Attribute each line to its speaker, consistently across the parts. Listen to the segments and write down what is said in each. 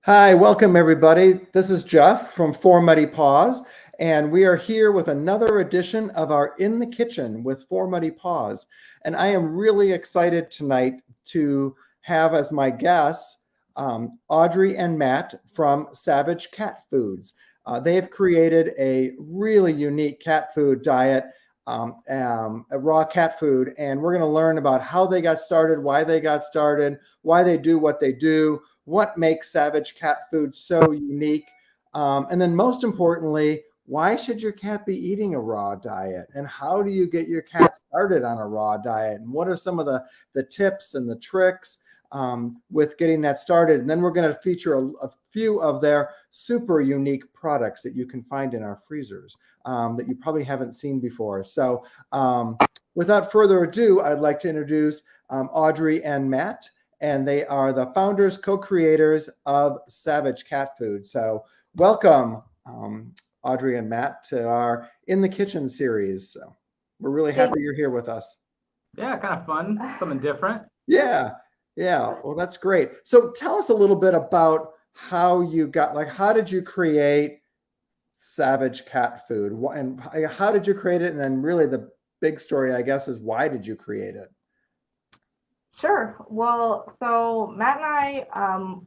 Speaker 1: Hi, welcome everybody. This is Jeff from Four Muddy Paws, and we are here with another edition of our In the Kitchen with Four Muddy Paws. And I am really excited tonight to have as my guests Audrey and Matt from Savage Cat Foods. They have created a really unique cat food diet, a raw cat food, and we're going to learn about how they got started, why they got started, why they do what they do, what makes Savage Cat Food so unique, and then most importantly, why should your cat be eating a raw diet, and how do you get your cat started on a raw diet, and what are some of the tips and the tricks with getting that started. And then we're going to feature a few of their super unique products that you can find in our freezers that you probably haven't seen before. So without further ado, I'd like to introduce Audrey and Matt, and they are the founders, co-creators of Savage Cat Food. So welcome, Audrey and Matt, to our In the Kitchen series. So we're really happy you're here with us.
Speaker 2: Yeah, kind of fun, something different.
Speaker 1: Yeah. Well, that's great. So tell us a little bit about how you got, how did you create Savage Cat Food? And how did you create it? And then really the big story, I guess, is why did you create it?
Speaker 3: Sure. Well, so Matt and I,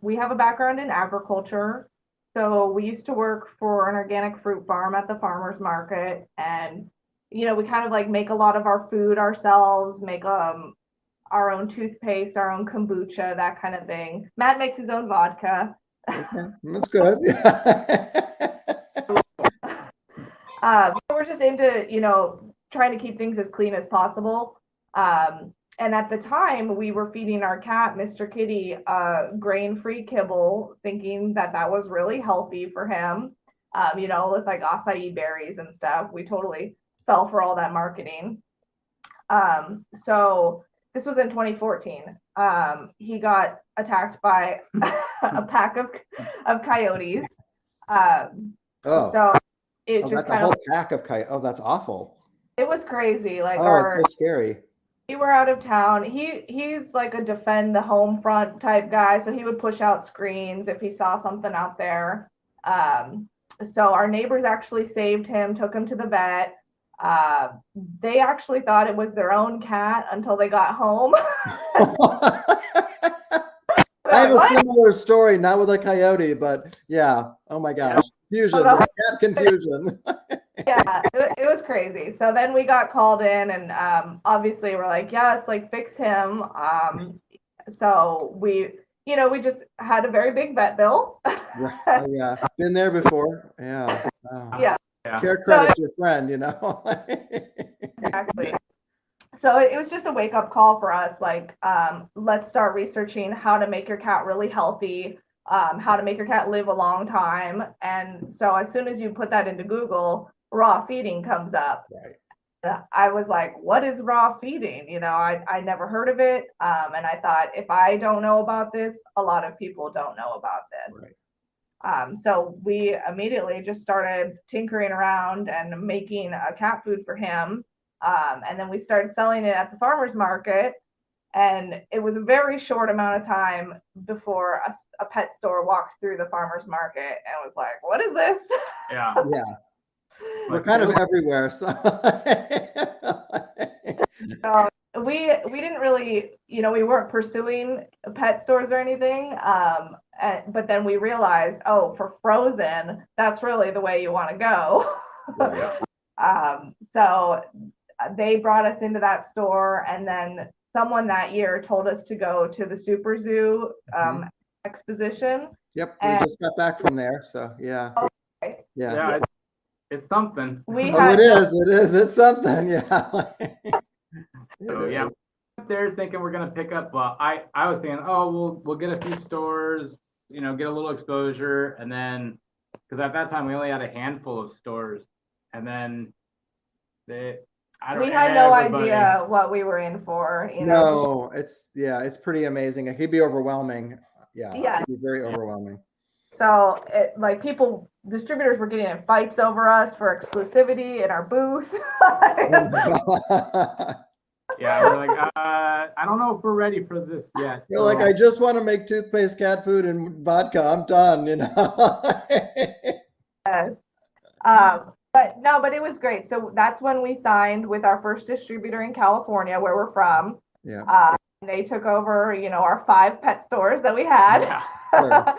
Speaker 3: we have a background in agriculture. So we used to work for an organic fruit farm at the farmer's market. And, we kind of like make a lot of our food ourselves, make our own toothpaste, our own kombucha, that kind of thing. Matt makes his own vodka.
Speaker 1: Okay, that's good.
Speaker 3: We're just into, trying to keep things as clean as possible. And at the time, we were feeding our cat, Mr. Kitty, grain-free kibble, thinking that was really healthy for him, with like acai berries and stuff. We totally fell for all that marketing. So this was in 2014. He got attacked by a pack of coyotes. So it just
Speaker 1: that's
Speaker 3: kind
Speaker 1: a whole pack of coyotes. Oh, that's awful.
Speaker 3: It was crazy. Like,
Speaker 1: it's so scary.
Speaker 3: We were out of town. He's like a defend the home front type guy, so he would push out screens if he saw something out there. So our neighbors actually saved him, took him to the vet. They actually thought it was their own cat until they got home.
Speaker 1: I have a similar story, not with a coyote, but yeah. Oh my gosh. Cat confusion.
Speaker 3: Yeah, it was crazy. So then we got called in, and obviously we're like, yes, like fix him. So we just had a very big vet bill.
Speaker 1: Yeah, been there before. Yeah.
Speaker 3: Yeah.
Speaker 1: Care credit's your friend,
Speaker 3: Exactly. So it was just a wake-up call for us, like, let's start researching how to make your cat really healthy, how to make your cat live a long time. And so as soon as you put that into Google, raw feeding comes up.
Speaker 1: Right.
Speaker 3: I was like, what is raw feeding? I never heard of it. And I thought, if I don't know about this, a lot of people don't know about this.
Speaker 1: Right.
Speaker 3: So we immediately just started tinkering around and making a cat food for him. And then we started selling it at the farmer's market. And it was a very short amount of time before a pet store walked through the farmer's market and was like, what is this?
Speaker 2: Yeah.
Speaker 1: We're kind of everywhere. So
Speaker 3: we didn't really, we weren't pursuing pet stores or anything. But then we realized, for frozen, that's really the way you want to go. So they brought us into that store, and then someone that year told us to go to the Super Zoo exposition.
Speaker 1: Yep, we just got back from there, so yeah.
Speaker 3: Okay.
Speaker 2: Yeah, it's something.
Speaker 1: It's something, yeah.
Speaker 2: They're thinking we're gonna pick up. I was thinking, we'll get a few stores, get a little exposure, and then because at that time we only had a handful of stores, and then we
Speaker 3: had no idea what we were in for.
Speaker 1: No, it's pretty amazing. It could be overwhelming. Yeah, it could be very overwhelming.
Speaker 3: So distributors were getting in fights over us for exclusivity in our booth.
Speaker 2: Yeah, we're like, I don't know if we're ready for this yet.
Speaker 1: You're like, I just want to make toothpaste, cat food, and vodka. I'm done, you know.
Speaker 3: Yes. But no, but it was great. So that's when we signed with our first distributor in California, where we're from.
Speaker 1: Yeah.
Speaker 3: They took over, our 5 pet stores that we had.
Speaker 2: Yeah.
Speaker 1: Sure.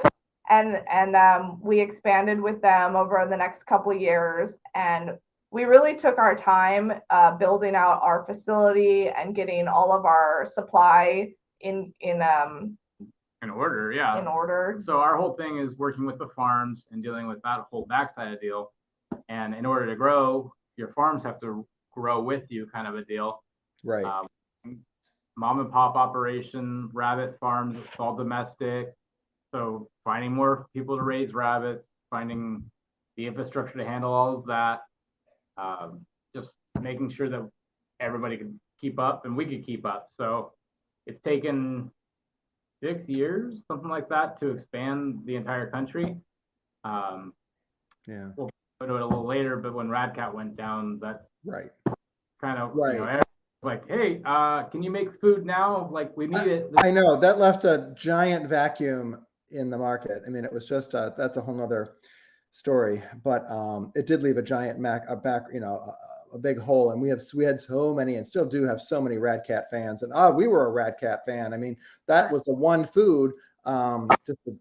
Speaker 3: And we expanded with them over the next couple of years, and we really took our time building out our facility and getting all of our supply in
Speaker 2: order, yeah.
Speaker 3: in order.
Speaker 2: So our whole thing is working with the farms and dealing with that whole backside of the deal. And in order to grow, your farms have to grow with you, kind of a deal.
Speaker 1: Right.
Speaker 2: Mom and pop operation, rabbit farms, it's all domestic. So finding more people to raise rabbits, finding the infrastructure to handle all of that, just making sure that everybody could keep up and we could keep up. So it's taken 6 years, something like that, to expand the entire country.
Speaker 1: Yeah.
Speaker 2: We'll go to it a little later, but when Radcat went down, that's
Speaker 1: Right.
Speaker 2: kind of,
Speaker 1: Right.
Speaker 2: everyone's like, hey, can you make food now? Like, we need it.
Speaker 1: I know that left a giant vacuum in the market. I mean, it was just that's a whole nother story, but it did leave a giant a big hole. And we had so many, and still do have so many Radcat fans. And we were a Radcat fan. I mean, that was the one food. Just to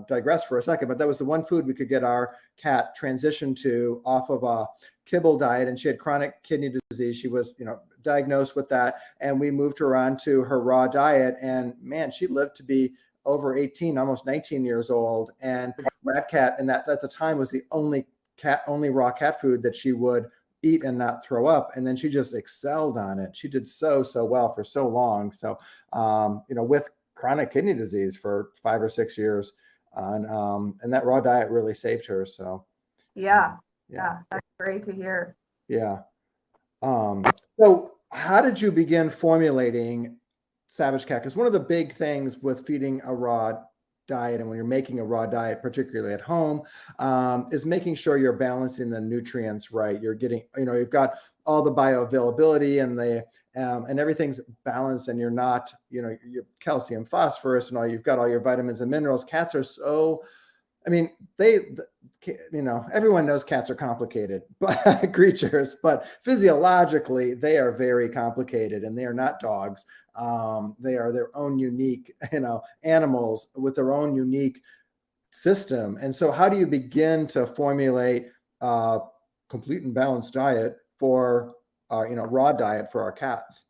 Speaker 1: digress for a second, but that was the one food we could get our cat transitioned to off of a kibble diet, and she had chronic kidney disease. She was diagnosed with that, and we moved her on to her raw diet, and man, she lived to be over 18, almost 19 years old. And Radcat, and that at the time was the only raw cat food that she would eat and not throw up. And then she just excelled on it. She did so well for so long. So with chronic kidney disease for 5 or 6 years, and that raw diet really saved her. So
Speaker 3: yeah, that's great to hear.
Speaker 1: Yeah. So how did you begin formulating Savage Cat? Because one of the big things with feeding a raw diet, and when you're making a raw diet, particularly at home, is making sure you're balancing the nutrients right. You're getting, you've got all the bioavailability and and everything's balanced, and you're not, your calcium, phosphorus, and you've got all your vitamins and minerals. Cats are so, I mean, everyone knows cats are complicated creatures, but physiologically they are very complicated, and they are not dogs. They are their own unique, animals with their own unique system. And so how do you begin to formulate a complete and balanced diet for raw diet for our cats?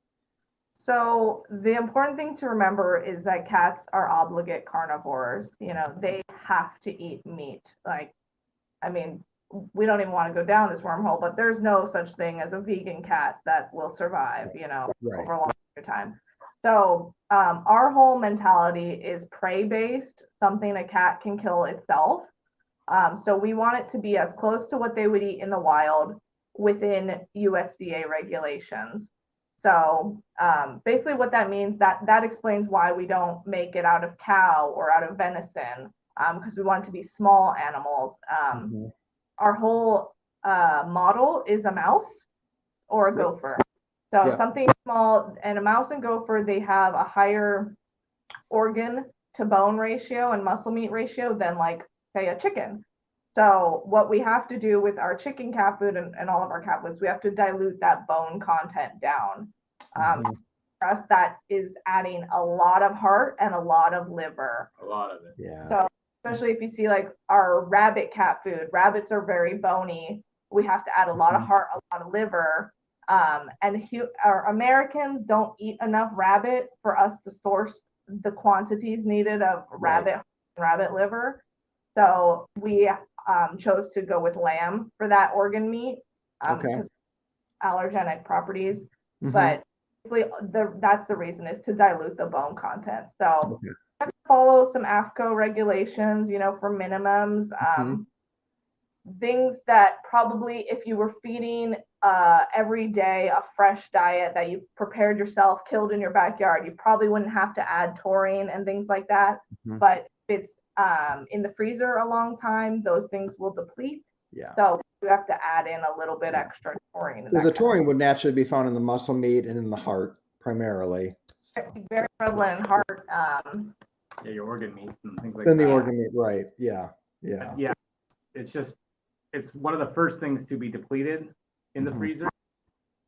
Speaker 3: So the important thing to remember is that cats are obligate carnivores. They have to eat meat. We don't even want to go down this wormhole, but there's no such thing as a vegan cat that will survive,
Speaker 1: Right.
Speaker 3: over a long period of time. So our whole mentality is prey-based, something a cat can kill itself. So we want it to be as close to what they would eat in the wild within USDA regulations. So basically what that means, that explains why we don't make it out of cow or out of venison, because we want it to be small animals. Our whole model is a mouse or a gopher. So something small, and a mouse and gopher, they have a higher organ to bone ratio and muscle meat ratio than, like, say, a chicken. So what we have to do with our chicken cat food and all of our cat foods, we have to dilute that bone content down. For us, that is adding a lot of heart and a lot of liver.
Speaker 2: A lot of it.
Speaker 1: Yeah.
Speaker 3: So especially if you see like our rabbit cat food, rabbits are very bony. We have to add a lot of heart, a lot of liver. Our Americans don't eat enough rabbit for us to source the quantities needed of rabbit liver. So we chose to go with lamb for that organ meat, because allergenic properties. But basically, that's the reason, is to dilute the bone content. So follow some AFCO regulations, for minimums. Things that probably, if you were feeding every day a fresh diet that you prepared yourself, killed in your backyard, you probably wouldn't have to add taurine and things like that. But if it's in the freezer a long time, those things will deplete.
Speaker 1: Yeah.
Speaker 3: So you have to add in a little bit extra taurine.
Speaker 1: Because the taurine would naturally be found in the muscle meat and in the heart. primarily. So.
Speaker 3: Very prevalent in heart.
Speaker 2: Yeah, your organ meats and things like
Speaker 1: Then
Speaker 2: that.
Speaker 1: the organ meat, right? Yeah, yeah.
Speaker 2: Yeah, it's one of the first things to be depleted in the freezer.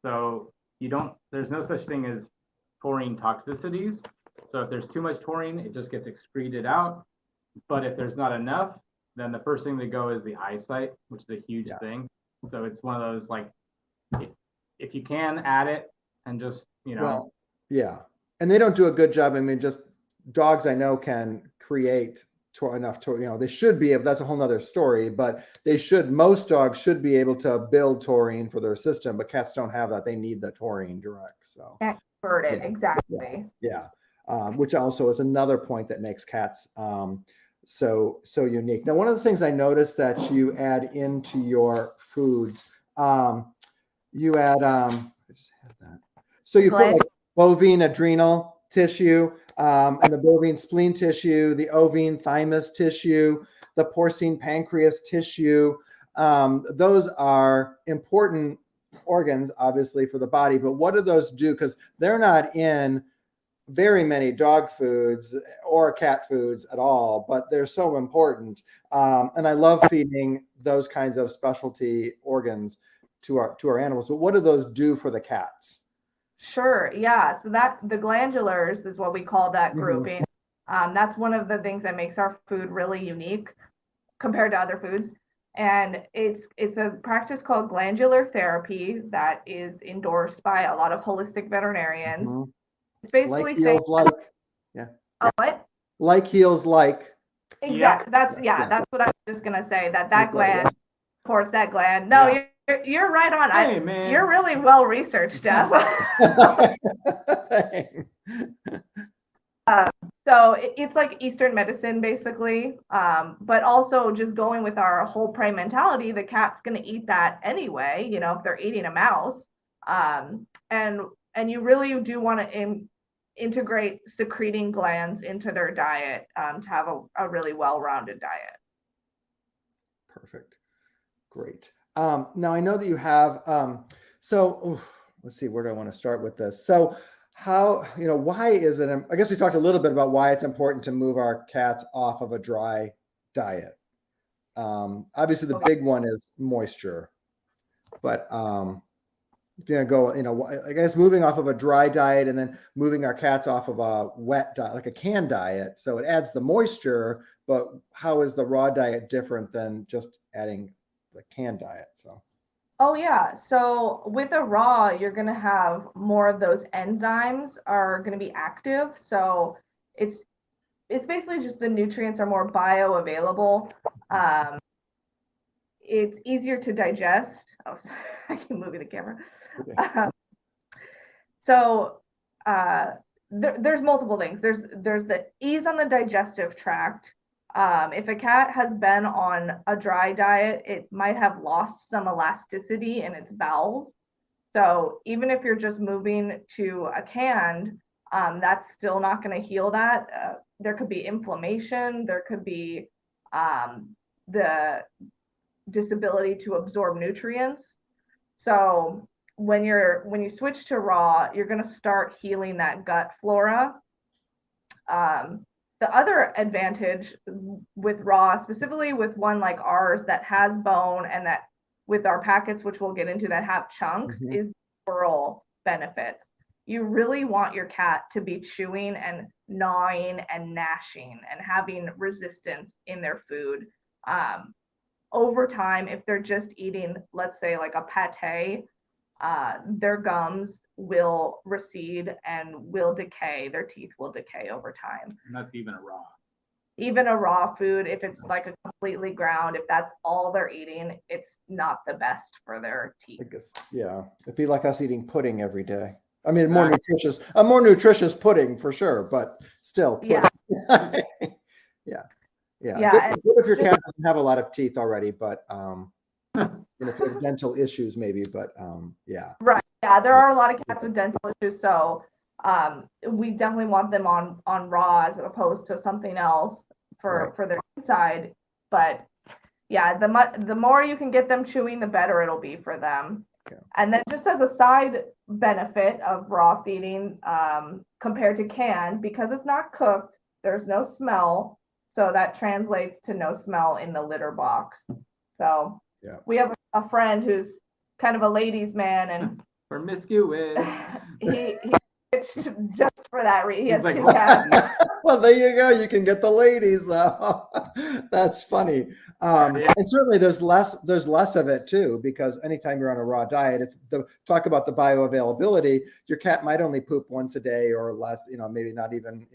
Speaker 2: So there's no such thing as taurine toxicities. So if there's too much taurine, it just gets excreted out. But if there's not enough, then the first thing to go is the eyesight, which is a huge thing. So it's one of those, like, if you can add it and just,
Speaker 1: Well, yeah. And they don't do a good job. I mean, just dogs I know can create enough to, they should be able, that's a whole nother story, but most dogs should be able to build taurine for their system, but cats don't have that. They need the taurine direct. So
Speaker 3: Convert it, exactly.
Speaker 1: Yeah. Which also is another point that makes cats so unique. Now, one of the things I noticed that you add into your foods, you add, I just have that. So you put like bovine adrenal tissue, and the bovine spleen tissue, the ovine thymus tissue, the porcine pancreas tissue. Those are important organs, obviously, for the body. But what do those do? Because they're not in very many dog foods or cat foods at all, but they're so important. And I love feeding those kinds of specialty organs to our animals. But what do those do for the cats?
Speaker 3: Sure. Yeah. So the glandulars is what we call that grouping. That's one of the things that makes our food really unique compared to other foods. And it's a practice called glandular therapy that is endorsed by a lot of holistic veterinarians. It's basically
Speaker 1: like heals like. Yeah.
Speaker 3: Oh, what?
Speaker 1: Like heals like.
Speaker 3: Exactly. That's what I was just gonna say. That gland supports that gland. No, you're right on.
Speaker 2: Hey, man.
Speaker 3: You're really well researched, Jeff. So it's like Eastern medicine, basically. But also just going with our whole prey mentality, the cat's going to eat that anyway, if they're eating a mouse. And you really do want to integrate secreting glands into their diet to have a really well-rounded diet.
Speaker 1: Perfect. Great. Now I know that you have, let's see, where do I want to start with this? So how, why is it, I guess we talked a little bit about why it's important to move our cats off of a dry diet. Obviously the big one is moisture, but I guess moving off of a dry diet and then moving our cats off of a wet diet, like a canned diet. So it adds the moisture, but how is the raw diet different than just adding the canned diet?
Speaker 3: Oh yeah. So with a raw, you're going to have more of those enzymes are going to be active. So it's basically just the nutrients are more bioavailable. It's easier to digest. Oh, sorry. I keep moving the camera. Okay. There's multiple things. There's the ease on the digestive tract. If a cat has been on a dry diet, it might have lost some elasticity in its bowels. So even if you're just moving to a canned, that's still not going to heal that. There could be inflammation. There could be the disability to absorb nutrients. So when you switch to raw, you're going to start healing that gut flora. The other advantage with raw, specifically with one like ours that has bone and that with our packets, which we'll get into, that have chunks, is oral benefits. You really want your cat to be chewing and gnawing and gnashing and having resistance in their food. Over time, if they're just eating, let's say like a pate, their gums will recede and will decay. Their teeth will decay over time.
Speaker 2: And that's even a raw.
Speaker 3: Even a raw food, if it's like a completely ground, if that's all they're eating, it's not the best for their teeth.
Speaker 1: I guess, yeah. It'd be like us eating pudding every day. I mean, a more nutritious pudding for sure, but still pudding. Yeah. Good if your cat doesn't have a lot of teeth already, but if you have dental issues, maybe, but yeah.
Speaker 3: Right. Yeah, there are a lot of cats with dental issues, so we definitely want them on raw as opposed to something else for their inside. But yeah, the more you can get them chewing, the better it'll be for them. And then just as a side benefit of raw feeding, compared to canned, because it's not cooked, there's no smell. So that translates to no smell in the litter box. So we have a friend who's kind of a ladies' man, and
Speaker 2: promiscuous.
Speaker 3: he just for that reason. He has
Speaker 2: He's like,
Speaker 3: 2 cats.
Speaker 1: Well, there you go. You can get the ladies though. That's funny. And certainly there's less of it too, because anytime you're on a raw diet, talk about the bioavailability. Your cat might only poop once a day or less, maybe not even,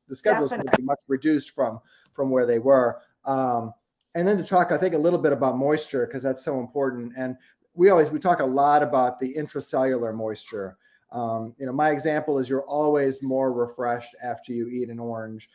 Speaker 1: the schedule's going to be much reduced from where they were. And then to talk, I think, a little bit about moisture, because that's so important. And we talk a lot about the intracellular moisture. My example is you're always more refreshed after you eat an orange,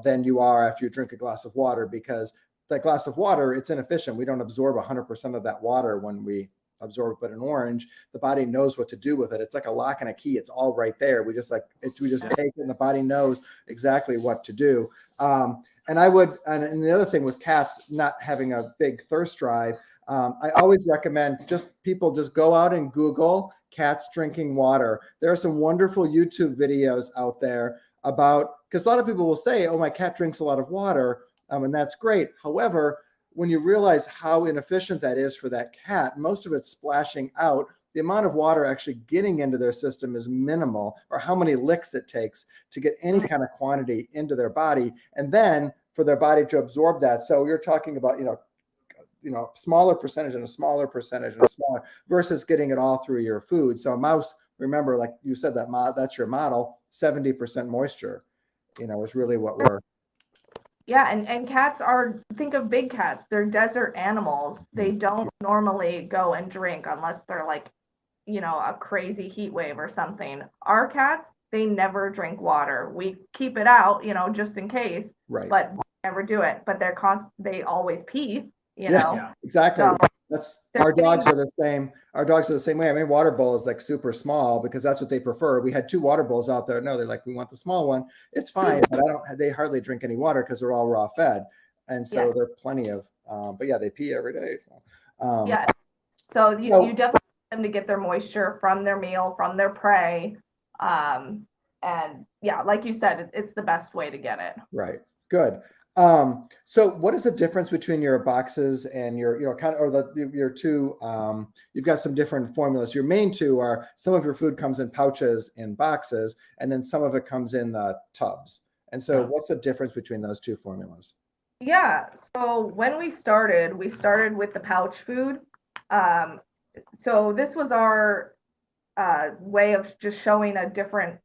Speaker 1: than you are after you drink a glass of water, because that glass of water, it's inefficient. We don't absorb 100% of that water when we absorb it. But an orange, the body knows what to do with it. It's like a lock and a key. It's all right there. We just take it, and the body knows exactly what to do. And the other thing with cats not having a big thirst drive, I always recommend people just go out and Google cats drinking water. There are some wonderful YouTube videos out there because a lot of people will say, oh, my cat drinks a lot of water, and that's great. However, when you realize how inefficient that is for that cat, most of it's splashing out. The amount of water actually getting into their system is minimal, or how many licks it takes to get any kind of quantity into their body, and then for their body to absorb that. So you're talking about, smaller percentage and a smaller percentage and a smaller, versus getting it all through your food. So a mouse, remember, like you said, that's your model, 70% moisture, is really what we're.
Speaker 3: Yeah, and cats think of big cats. They're desert animals. They don't normally go and drink unless they're like, a crazy heat wave or something. Our cats, they never drink water. We keep it out, just in case,
Speaker 1: right,
Speaker 3: but never do it. But they always pee.
Speaker 1: Yeah, exactly. So our dogs are the same. Our dogs are the same way. I mean, water bowl is like super small because that's what they prefer. We had 2 water bowls out there. No, they're like, we want the small one. It's fine, but they hardly drink any water because they're all raw fed. And so there are plenty of, but yeah, they pee every day. So,
Speaker 3: So you definitely want them to get their moisture from their meal, from their prey. And yeah, like you said, it's the best way to get it.
Speaker 1: Right. Good. So what is the difference between your boxes and your, your 2, you've got some different formulas. Your main 2 are, some of your food comes in pouches in boxes, and then some of it comes in the tubs. And so what's the difference between those 2 formulas?
Speaker 3: Yeah. So when we started with the pouch food. So this was our, way of just showing a different,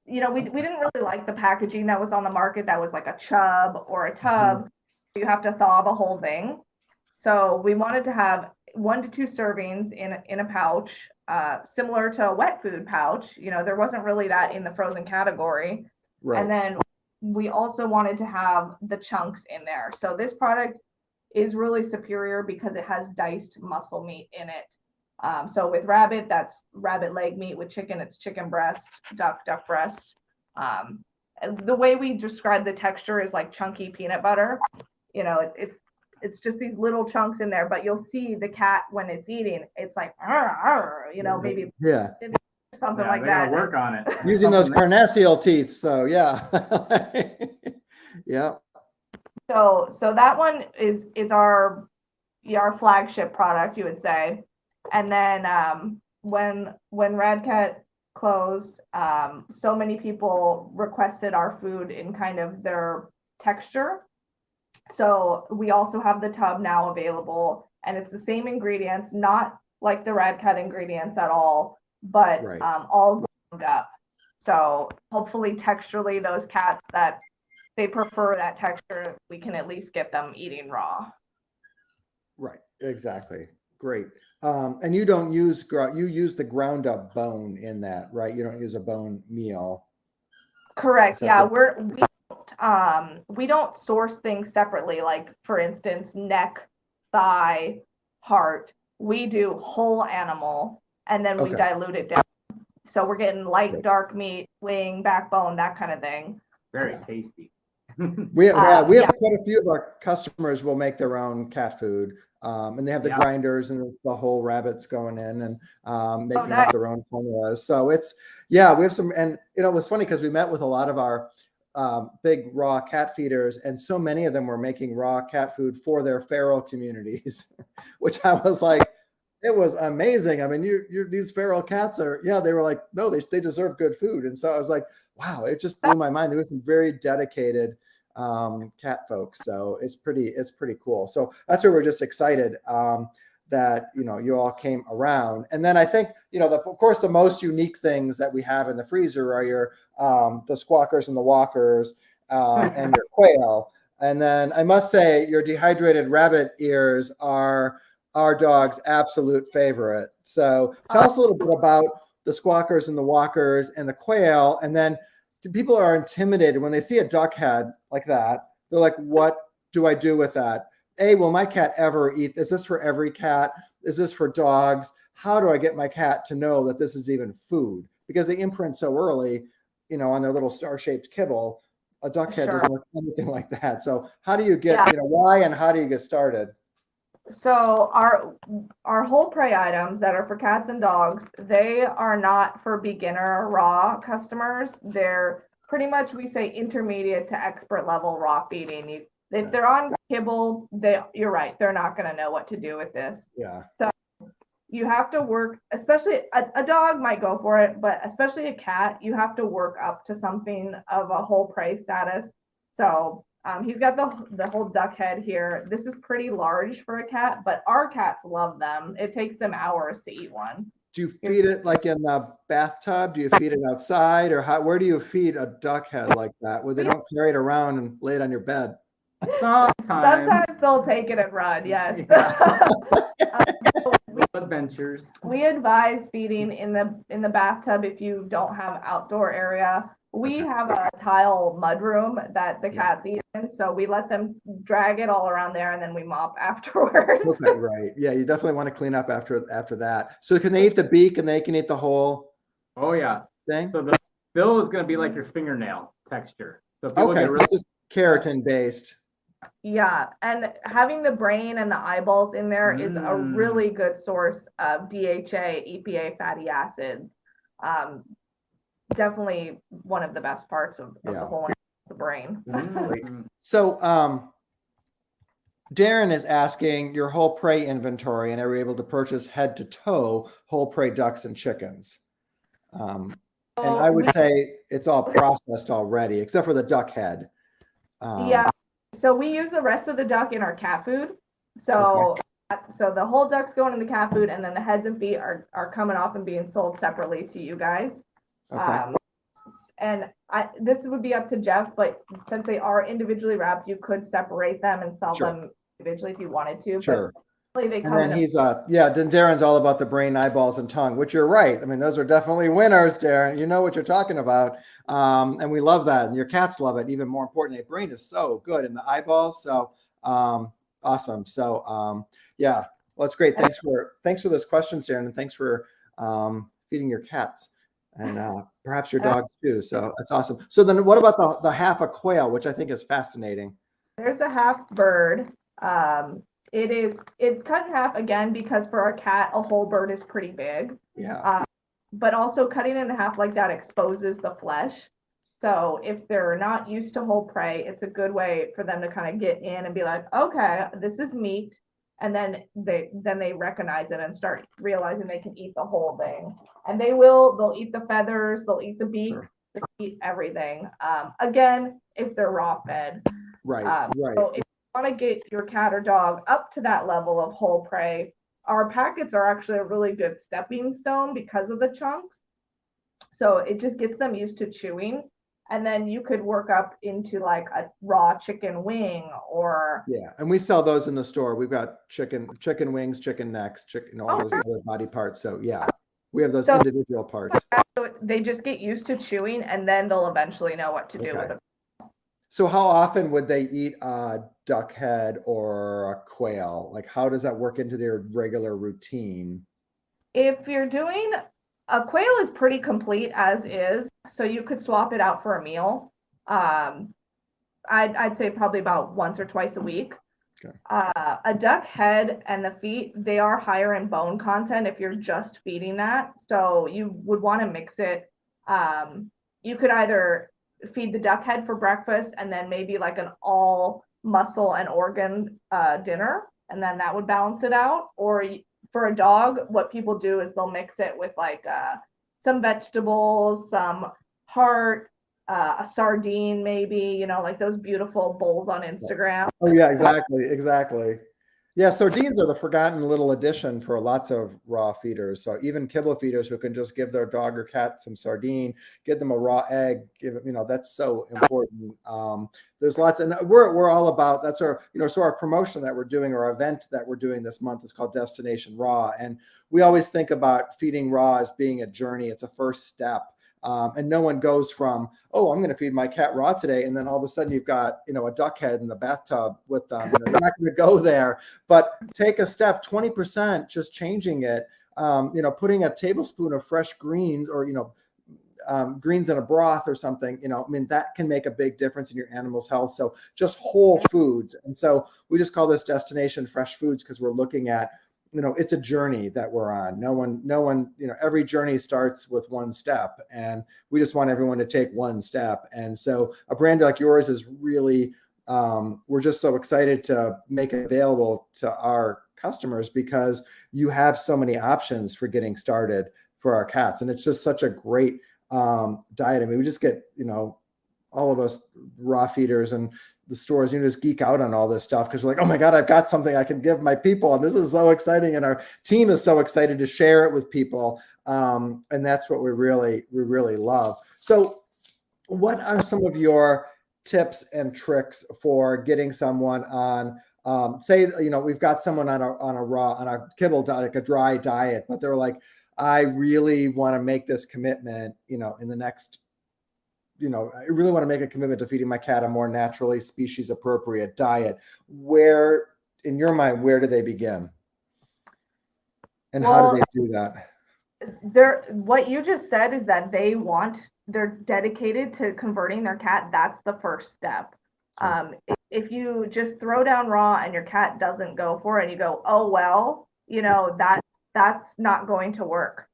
Speaker 3: we didn't really like the packaging that was on the market that was like a chub or a tub. You have to thaw the whole thing. So we wanted to have 1 to 2 servings in a pouch, similar to a wet food pouch. There wasn't really that in the frozen category. Right. And then we also wanted to have the chunks in there. So this product is really superior because it has diced muscle meat in it. So with rabbit, that's rabbit leg meat. With chicken, it's chicken breast, duck breast. The way we describe the texture is like chunky peanut butter. It's just these little chunks in there, but you'll see the cat when it's eating, it's like, maybe something like that.
Speaker 2: Work on it.
Speaker 1: Using those carnassial teeth. So yeah. Yeah.
Speaker 3: So that one is our flagship product, you would say. And then when Radcat closed, so many people requested our food in kind of their texture. So we also have the tub now available, and it's the same ingredients, not like the Radcat ingredients at all, but all ground up. So hopefully texturally, those cats that they prefer that texture, we can at least get them eating raw.
Speaker 1: Right, exactly. Great. And you don't use, you use the ground up bone in that, right? You don't use a bone meal.
Speaker 3: Correct. Yeah, we don't source things separately. Like for instance, neck, thigh, heart. We do whole animal, and then we dilute it down. So we're getting light, dark meat, wing, backbone, that kind of thing.
Speaker 2: Very tasty.
Speaker 1: We have quite a few of our customers will make their own cat food. And they have the
Speaker 2: Yeah.
Speaker 1: grinders and it's the whole rabbits going in and making
Speaker 3: nice.
Speaker 1: up their own formulas. So it's, yeah, we have some, and it was funny because we met with a lot of our big raw cat feeders, and so many of them were making raw cat food for their feral communities, which I was like, it was amazing. I mean, these feral cats are, yeah, they were like, no, they deserve good food. And so I was like, wow, it just blew my mind. There was some very dedicated cat folks. So it's pretty cool. So that's where we're just excited that, you all came around. And then I think, of course, the most unique things that we have in the freezer are your the squawkers and the walkers and your quail. And then I must say your dehydrated rabbit ears are our dog's absolute favorite. So tell us a little bit about the squawkers and the walkers and the quail. And then people are intimidated when they see a duck head like that. They're like, what do I do with that? Will my cat ever eat? Is this for every cat? Is this for dogs? How do I get my cat to know that this is even food? Because they imprint so early, on their little star-shaped kibble. A duck head doesn't look anything like that. So how do you get, why and how do you get started?
Speaker 3: So our whole prey items that are for cats and dogs, they are not for beginner raw customers. They're pretty much, we say, intermediate to expert level raw feeding. If they're on kibble, you're right, they're not going to know what to do with this.
Speaker 1: Yeah.
Speaker 3: So you have to work, especially a dog might go for it, but especially a cat, you have to work up to something of a whole prey status. So he's got the whole duck head here. This is pretty large for a cat, but our cats love them. It takes them hours to eat one.
Speaker 1: Do you feed it like in the bathtub? Do you feed it outside, or where do you feed a duck head like that, where they don't carry it around and lay it on your bed?
Speaker 2: Sometimes
Speaker 3: they'll take it and run. Yes.
Speaker 2: Adventures.
Speaker 3: We advise feeding in the bathtub if you don't have outdoor area. We have a tile mudroom that the cats eat in, so we let them drag it all around there, and then we mop afterwards.
Speaker 1: Okay, right. Yeah, you definitely want to clean up after that. So can they eat the beak and they can eat the whole
Speaker 2: Oh yeah.
Speaker 1: thing?
Speaker 2: So the bill is going to be like your fingernail texture. So
Speaker 1: Okay, so it's just keratin based.
Speaker 3: Yeah, and having the brain and the eyeballs in there is a really good source of DHA, EPA fatty acids. Definitely one of the best parts of the whole animal, the brain.
Speaker 1: Great. So Darren is asking your whole prey inventory, and are we able to purchase head to toe whole prey ducks and chickens? And I would say it's all processed already, except for the duck head.
Speaker 3: Yeah. So we use the rest of the duck in our cat food. So the whole duck's going in the cat food, and then the heads and feet are coming off and being sold separately to you guys.
Speaker 1: Okay.
Speaker 3: And this would be up to Jeff, but since they are individually wrapped, you could separate them and sell them individually if you wanted to.
Speaker 1: Sure.
Speaker 3: But they come
Speaker 1: and then he's then Darren's all about the brain, eyeballs, and tongue, which you're right. I mean, those are definitely winners, Darren. You know what you're talking about. And we love that. And your cats love it. Even more importantly, the brain is so good, and the eyeballs. So awesome. So well, that's great. Thanks for those questions, Darren, and thanks for feeding your cats and perhaps your dogs too. So that's awesome. So then what about the half a quail, which I think is fascinating?
Speaker 3: There's the half bird. It's cut in half again because for a cat, a whole bird is pretty big.
Speaker 1: Yeah.
Speaker 3: But also cutting it in half like that exposes the flesh. So if they're not used to whole prey, it's a good way for them to kind of get in and be like, okay, this is meat. And then they recognize it and start realizing they can eat the whole thing. And they'll eat the feathers, they'll eat the beak, they'll eat everything. Again, if they're raw fed.
Speaker 1: Right.
Speaker 3: So if you want to get your cat or dog up to that level of whole prey, our packets are actually a really good stepping stone because of the chunks. So it just gets them used to chewing. And then you could work up into like a raw chicken wing or.
Speaker 1: Yeah. And we sell those in the store. We've got chicken wings, chicken necks, all those other body parts. So yeah, we have those individual parts.
Speaker 3: So they just get used to chewing, and then they'll eventually know what to do with it.
Speaker 1: So how often would they eat a duck head or a quail? Like, how does that work into their regular routine?
Speaker 3: If you're doing a quail is pretty complete as is, so you could swap it out for a meal. I'd say probably about once or twice a week.
Speaker 1: Okay.
Speaker 3: A duck head and the feet, they are higher in bone content if you're just feeding that. So you would want to mix it. You could either feed the duck head for breakfast and then maybe like an all muscle and organ dinner, and then that would balance it out. Or for a dog, what people do is they'll mix it with like some vegetables, some heart, a sardine, maybe, like those beautiful bowls on Instagram.
Speaker 1: Oh yeah, exactly. Yeah, sardines are the forgotten little addition for lots of raw feeders. So even kibble feeders who can just give their dog or cat some sardine, give them a raw egg, give it, that's so important. There's lots, and we're all about, that's our, so our promotion that we're doing, or our event that we're doing this month is called Destination Raw. And we always think about feeding raw as being a journey. It's a first step. And no one goes from, oh, I'm going to feed my cat raw today, and then all of a sudden you've got, a duck head in the bathtub with them. You're not going to go there, but take a step, 20%, just changing it. Putting a tablespoon of fresh greens, or greens in a broth or something. That can make a big difference in your animal's health. So just whole foods, and so we just call this Destination Fresh Foods because we're looking at, it's a journey that we're on. No one, every journey starts with one step, and we just want everyone to take one step. And so a brand like yours is really, we're just so excited to make it available to our customers because you have so many options for getting started for our cats. And it's just such a great diet. We just get, all of us raw feeders and the stores, just geek out on all this stuff because we're like, oh my God, I've got something I can give my people. And this is so exciting. And our team is so excited to share it with people. And that's what we really love. So what are some of your tips and tricks for getting someone on, say, we've got someone on a kibble diet, like a dry diet, but they're like, I really want to make this commitment, in the next, I really want to make a commitment to feeding my cat a more naturally species appropriate diet. Where, in your mind, where do they begin? And how do they do that?
Speaker 3: What you just said is that they're dedicated to converting their cat. That's the first step. If you just throw down raw and your cat doesn't go for it and you go, oh, well, that's not going to work.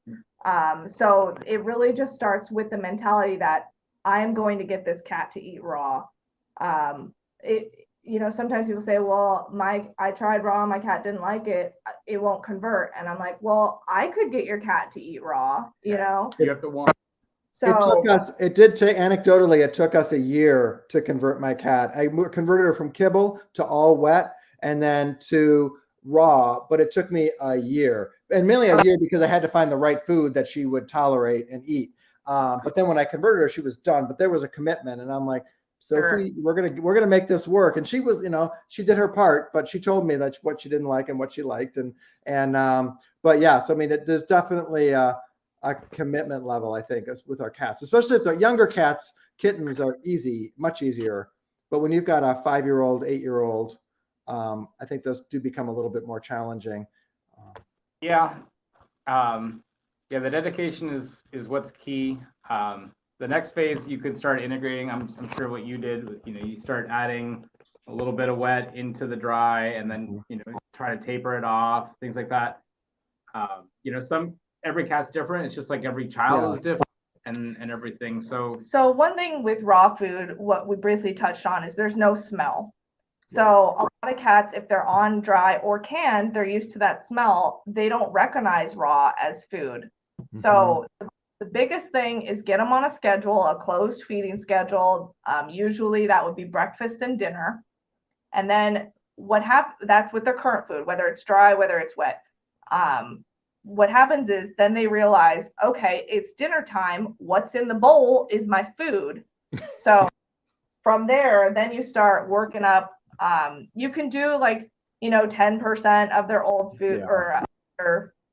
Speaker 3: So it really just starts with the mentality that I'm going to get this cat to eat raw. Sometimes people say, well, I tried raw, my cat didn't like it. It won't convert. And I'm like, well, I could get your cat to eat raw, You
Speaker 2: have to want.
Speaker 3: So
Speaker 1: anecdotally, it took us a year to convert my cat. I converted her from kibble to all wet and then to raw, but it took me a year, and mainly a year because I had to find the right food that she would tolerate and eat. But then when I converted her, she was done, but there was a commitment, and I'm like, Sophie, we're gonna make this work. And she was, she did her part, but she told me that what she didn't like and what she liked, but yeah. So there's definitely a commitment level, I think, as with our cats, especially if the younger cats. Kittens are much easier, but when you've got a 5-year-old, 8-year-old, I think those do become a little bit more challenging.
Speaker 2: The dedication is what's key. The next phase, you could start integrating. I'm sure what you did. You start adding a little bit of wet into the dry, and then try to taper it off, things like that. Every cat's different. It's just like every child is different, and everything. So
Speaker 3: one thing with raw food, what we briefly touched on, is there's no smell. So a lot of cats, if they're on dry or canned, they're used to that smell. They don't recognize raw as food. Mm-hmm. So the biggest thing is get them on a schedule, a closed feeding schedule. Usually that would be breakfast and dinner. And then that's with their current food, whether it's dry, whether it's wet. What happens is then they realize, okay, it's dinner time. What's in the bowl is my food. So from there, then you start working up. You can do 10% of their old food or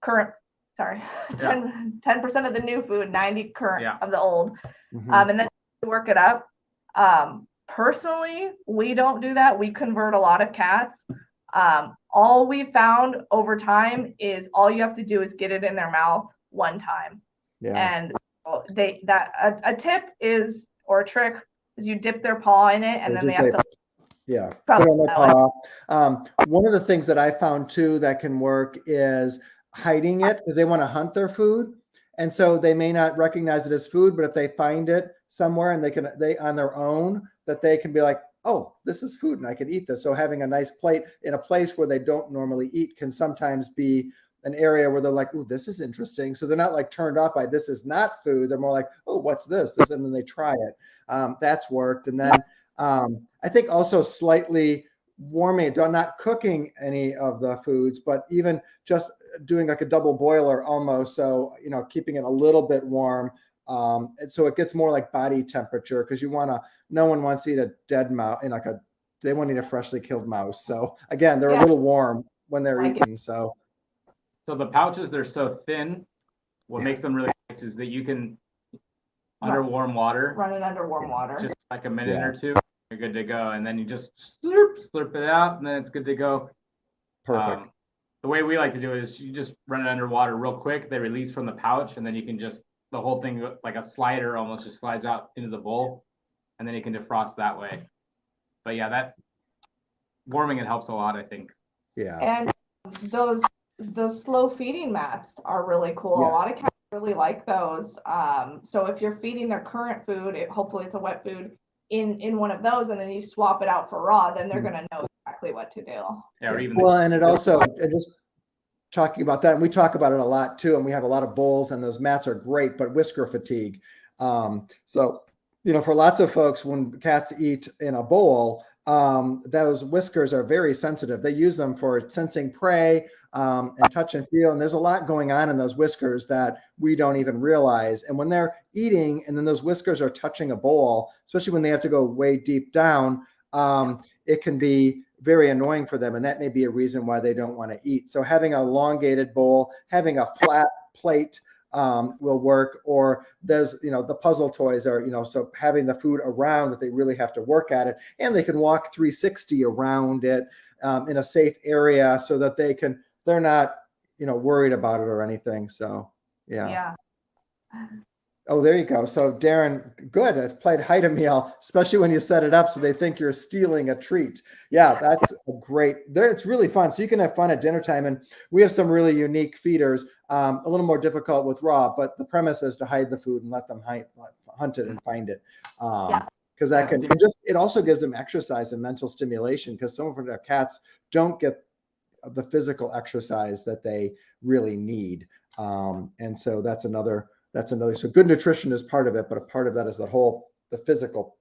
Speaker 3: current, 10% of the new food, 90 current of the old. Mm-hmm. And then work it up. Personally, we don't do that. We convert a lot of cats. All we found over time is all you have to do is get it in their mouth one time. Yeah. And a tip is, or a trick is, you dip their paw in it and then they have to
Speaker 1: Yeah, put
Speaker 3: Probably
Speaker 1: on their
Speaker 3: that way.
Speaker 1: paw. One of the things that I found too that can work is hiding it because they want to hunt their food. And so they may not recognize it as food, but if they find it somewhere and they on their own, that they can be like, oh, this is food and I can eat this. So having a nice plate in a place where they don't normally eat can sometimes be an area where they're like, oh, this is interesting. So they're not like turned off by this is not food. They're more like, oh, what's this? And then they try it. That's worked. And then I think also slightly warming, not cooking any of the foods, but even just doing like a double boiler almost. So, keeping it a little bit warm. And so it gets more like body temperature because no one wants to eat a dead mouse they want to eat a freshly killed mouse. So again, they're a little warm when they're eaten. So
Speaker 2: the pouches, they're so thin. What makes them really nice is that you can under warm water,
Speaker 3: run it under warm water,
Speaker 2: just like a minute or two, you're good to go. And then you just slurp it out, and then it's good to go.
Speaker 1: Perfect.
Speaker 2: The way we like to do it is you just run it under water real quick. They release from the pouch, and then you can the whole thing like a slider almost just slides out into the bowl, and then you can defrost that way. But yeah, that warming it helps a lot, I think.
Speaker 1: Yeah.
Speaker 3: And those slow feeding mats are really cool.
Speaker 1: Yes.
Speaker 3: A lot of cats really like those. So if you're feeding their current food, hopefully it's a wet food in one of those, and then you swap it out for raw, then they're going to know exactly what to do.
Speaker 2: Yeah. Or even
Speaker 1: well, and it also just talking about that, and we talk about it a lot too, and we have a lot of bowls, and those mats are great, but whisker fatigue. So for lots of folks, when cats eat in a bowl, those whiskers are very sensitive. They use them for sensing prey and touch and feel. And there's a lot going on in those whiskers that we don't even realize. And when they're eating and then those whiskers are touching a bowl, especially when they have to go way deep down, it can be very annoying for them. And that may be a reason why they don't want to eat. So having an elongated bowl, having a flat plate will work. Or there's, the puzzle toys are, so having the food around that they really have to work at it, and they can walk 360 around it in a safe area so that they're not, worried about it or anything. So, yeah. Oh, there you go. So Darren, good. I've played hide a meal, especially when you set it up so they think you're stealing a treat. Yeah, that's great. It's really fun. So you can have fun at dinner time. And we have some really unique feeders, a little more difficult with raw, but the premise is to hide the food and let them hunt it and find it. Because it also gives them exercise and mental stimulation, because some of their cats don't get the physical exercise that they really need. And so that's another, so good nutrition is part of it, but a part of that is the physical,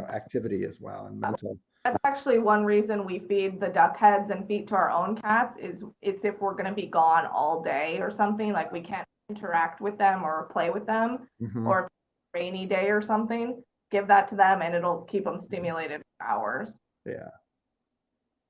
Speaker 1: activity as well, and mental.
Speaker 3: That's actually one reason we feed the duck heads and feet to our own cats is it's if we're going to be gone all day or something, like we can't interact with them or play with them, or rainy day or something, give that to them and it'll keep them stimulated for hours.
Speaker 1: Yeah.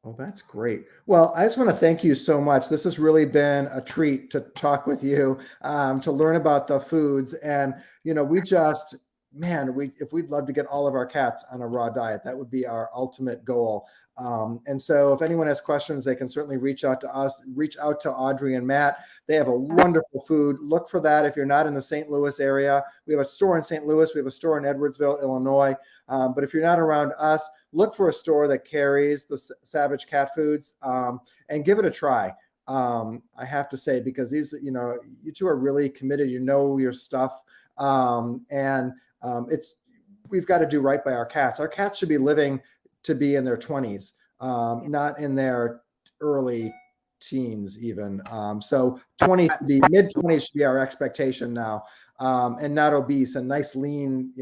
Speaker 1: Well, that's great. Well, I just want to thank you so much. This has really been a treat to talk with you, to learn about the foods. And, if we'd love to get all of our cats on a raw diet, that would be our ultimate goal. And so if anyone has questions, they can certainly reach out to us, reach out to Audrey and Matt. They have a wonderful food. Look for that if you're not in the St. Louis area. We have a store in St. Louis. We have a store in Edwardsville, Illinois. But if you're not around us, look for a store that carries the Savage Cat Foods, and give it a try. I have to say, because these, you two are really committed, your stuff. We've got to do right by our cats. Our cats should be living to be in their 20s, not in their early teens even. So 20s to be mid-20s should be our expectation now, and not obese and nice, lean,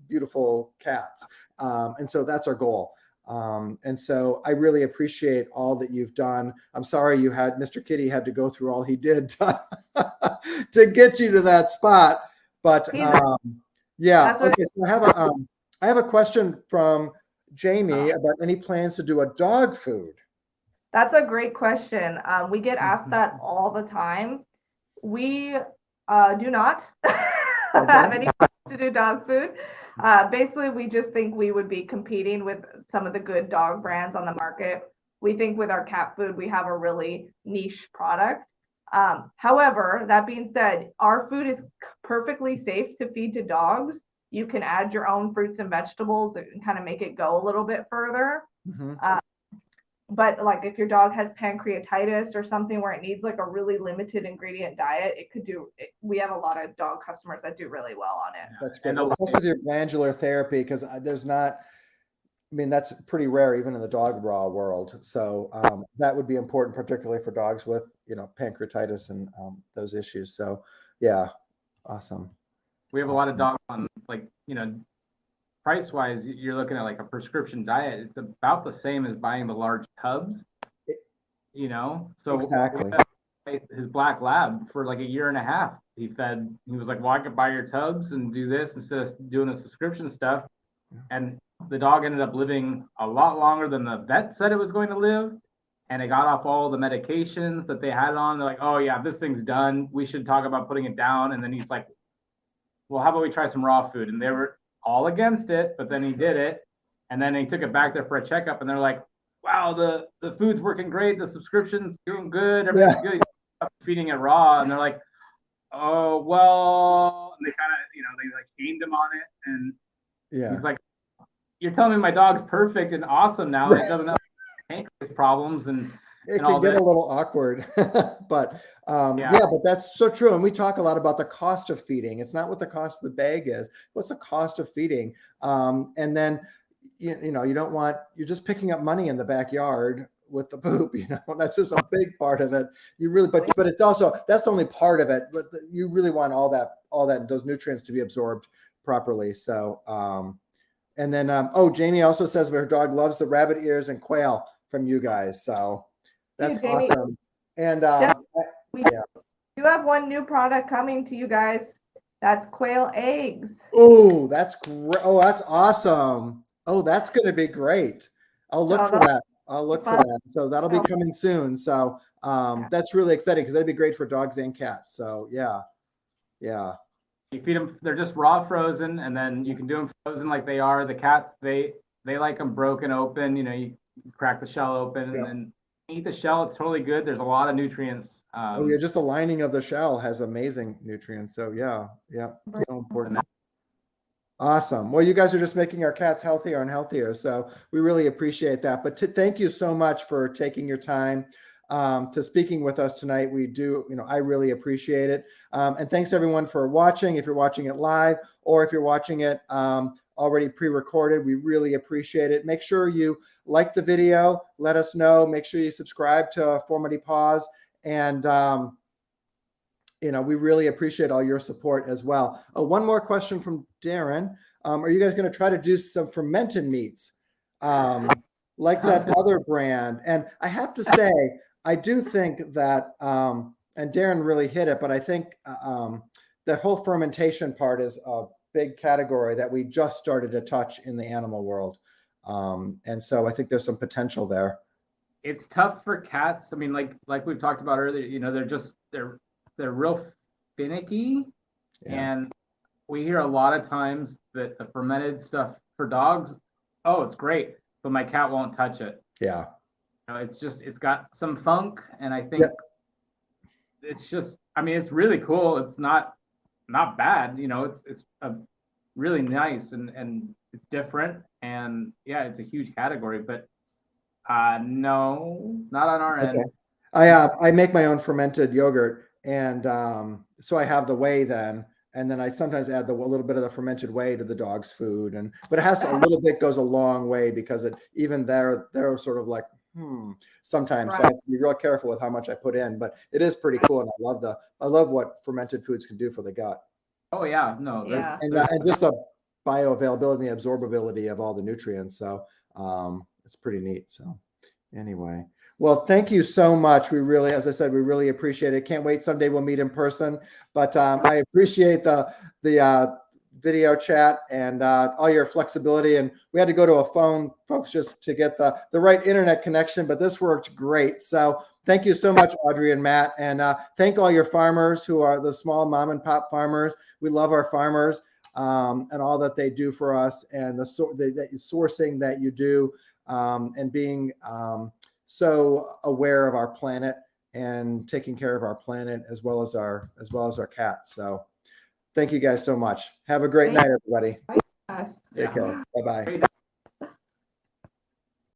Speaker 1: beautiful cats. And so that's our goal. And so I really appreciate all that you've done. I'm sorry Mr. Kitty had to go through all he did to get you to that spot. But yeah. Okay. So I have a question from Jamie about any plans to do a dog food.
Speaker 3: That's a great question. We get asked that all the time. We do not have any plans to do dog food. Basically, we just think we would be competing with some of the good dog brands on the market. We think with our cat food, we have a really niche product. However, that being said, our food is perfectly safe to feed to dogs. You can add your own fruits and vegetables and kind of make it go a little bit further.
Speaker 1: Mhm.
Speaker 3: But like if your dog has pancreatitis or something where it needs like a really limited ingredient diet, it could do it. We have a lot of dog customers that do really well on it.
Speaker 1: That's great.
Speaker 2: And
Speaker 1: Well, especially with your glandular therapy, because there's not, I mean, that's pretty rare even in the dog raw world. So that would be important, particularly for dogs with, pancreatitis and those issues. So yeah, awesome.
Speaker 2: we have a lot of dogs on, like, price wise, you're looking at like a prescription diet. It's about the same as buying the large tubs, So
Speaker 1: Exactly.
Speaker 2: his black lab for like a year and a half, he was like, well, I could buy your tubs and do this instead of doing the subscription stuff. And the dog ended up living a lot longer than the vet said it was going to live. And it got off all the medications that they had on. They're like, oh yeah, this thing's done. We should talk about putting it down. And then he's like, well, how about we try some raw food? And they were all against it, but then he did it. And then he took it back there for a checkup, and they're like, wow, the food's working great. The subscription's doing good. Everything's good. He's feeding it raw. And they're like, oh, well, and they kind of, they like shamed him on it. And he's like, you're telling me my dog's perfect and awesome now. It doesn't have pancreas problems and
Speaker 1: it can get a little awkward, but but that's so true. And we talk a lot about the cost of feeding. It's not what the cost of the bag is. What's the cost of feeding? And then, you don't want, you're just picking up money in the backyard with the poop, that's just a big part of it. You really, but it's also, that's only part of it, but you really want all that, those nutrients to be absorbed properly. So, and then, Jamie also says her dog loves the rabbit ears and quail from you guys. So that's awesome. And
Speaker 3: you have one new product coming to you guys. That's quail eggs.
Speaker 1: Oh, that's great. Oh, that's awesome. Oh, that's going to be great. I'll look for that. So that'll be coming soon. So that's really exciting because that'd be great for dogs and cats. So yeah.
Speaker 2: You feed them, they're just raw frozen, and then you can do them frozen like they are. The cats, they like them broken open. You crack the shell open and then eat the shell. It's totally good. There's a lot of nutrients.
Speaker 1: Just the lining of the shell has amazing nutrients. So yeah, so important. Awesome. Well, you guys are just making our cats healthier and healthier. So we really appreciate that. But thank you so much for taking your time to speaking with us tonight. We do, I really appreciate it. And thanks everyone for watching. If you're watching it live or if you're watching it already pre-recorded, we really appreciate it. Make sure you like the video. Let us know. Make sure you subscribe to Formative Paws. And, we really appreciate all your support as well. Oh, one more question from Darren. Are you guys going to try to do some fermented meats like that other brand? And I have to say, I do think that, and Darren really hit it, but I think the whole fermentation part is a big category that we just started to touch in the animal world. And so I think there's some potential there.
Speaker 2: It's tough for cats. I mean, like we've talked about earlier, they're real finicky. And we hear a lot of times that the fermented stuff for dogs, oh, it's great, but my cat won't touch it.
Speaker 1: Yeah.
Speaker 2: It's got some funk, and I think it's just, I mean, it's really cool. It's not bad, it's a really nice and it's different, and it's a huge category, but no, not on our end.
Speaker 1: I make my own fermented yogurt, and so I have the whey then, and then I sometimes add a little bit of the fermented whey to the dog's food, but it has to, a little bit goes a long way because even they're sort of like sometimes. So I have to be real careful with how much I put in, but it is pretty cool, and I love what fermented foods can do for the gut.
Speaker 2: Oh yeah, no,
Speaker 1: and just the bioavailability and the absorbability of all the nutrients. So it's pretty neat. So anyway, well, thank you so much. We really, as I said, we really appreciate it. Can't wait. Someday we'll meet in person, but I appreciate the video chat and all your flexibility. And we had to go to a phone, folks, just to get the right internet connection, but this worked great. So thank you so much, Audrey and Matt. And thank all your farmers who are the small mom and pop farmers. We love our farmers and all that they do for us, and the sourcing that you do, and being so aware of our planet and taking care of our planet as well as our cats. So thank you guys so much. Have a great night, everybody.
Speaker 3: Yes.
Speaker 1: Take care. Bye-bye.